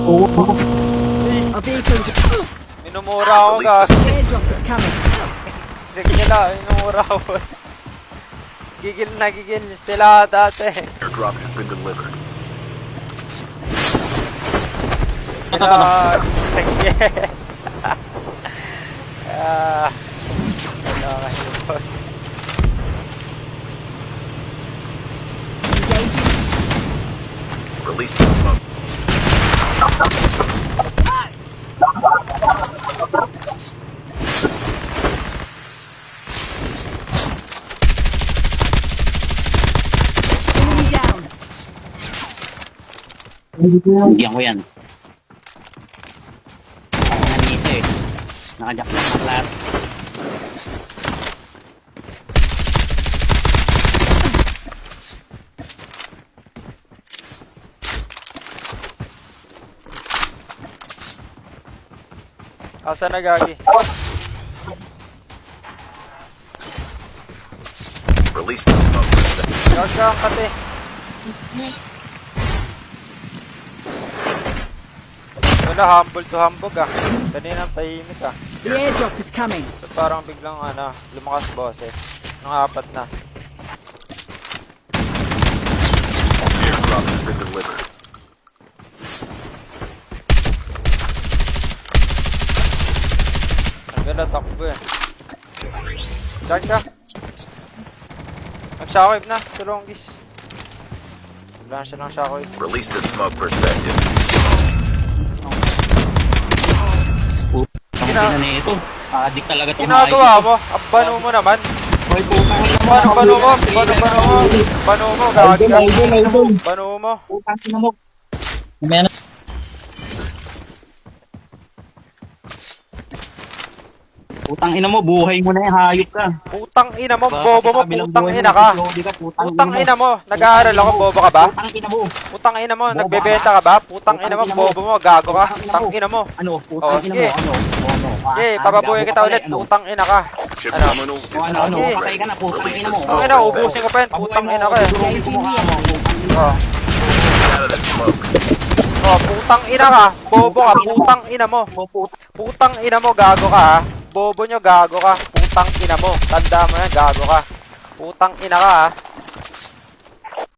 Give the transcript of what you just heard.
A vehicle is... Minumura ako gas. Airdrop is coming. Gigil na, minumura ako. Gigil na gigil sila dati. Airdrop has been delivered. Sila, gigil. Nakakahilipot. Release the smoke. Enemy down. Bigyan ko yan. Ako nandito eh. Nakajack lang ang lahat. Asa na gagi? Release the smoke. Gaga ang kate. Wala, humble to humbug ah. Kanina tahimik ah. The airdrop is coming. So, parang biglang lumakas boses. Nung apat na. Airdrop has been delivered. Ang ganda takbo eh. Charge ka. Nag-shockwave na, tulonggis. Wala na siya ng shockwave. Release the smoke perspective. Ang pina na ito. Adik talaga itong Ginagawa mo? Ang bano mo naman. Hoy, putang ina mo. Bano mo? Bano mo? Gagi ka. Bano mo? Putang ina mo. Mamaya na. Putang ina mo, buhay mo na yung hayop ka. Putang ina mo, Baka bobo mo, sa kabilang putang buhay ina mo, ka. Lodi ka, Putang ina mo, nag-aaral ako, bobo ka ba? Putang ina mo. Putang ina mo, nagbebenta ka ba? Putang ina mo, bobo mo, gago ka. Putang ina mo. Ano? Putang ina mo. sige. Ano? Okay, papabuhay kita ulit, putang ina ka. Chip Ano? terminal is Ano? Ano? Sige. Patay ka na, putang ina mo. Putang ina, ubusin ko pa yun, putang ina ka eh. Engaging the enemy. Oh. out of the smoke. Oh, putang ina ka, bobo ka, putang ina mo. Putang ina mo, gago ka ha. Bobo nyo, gago ka. Putang ina mo. Tanda mo yan, gago ka. Putang ina ka ha.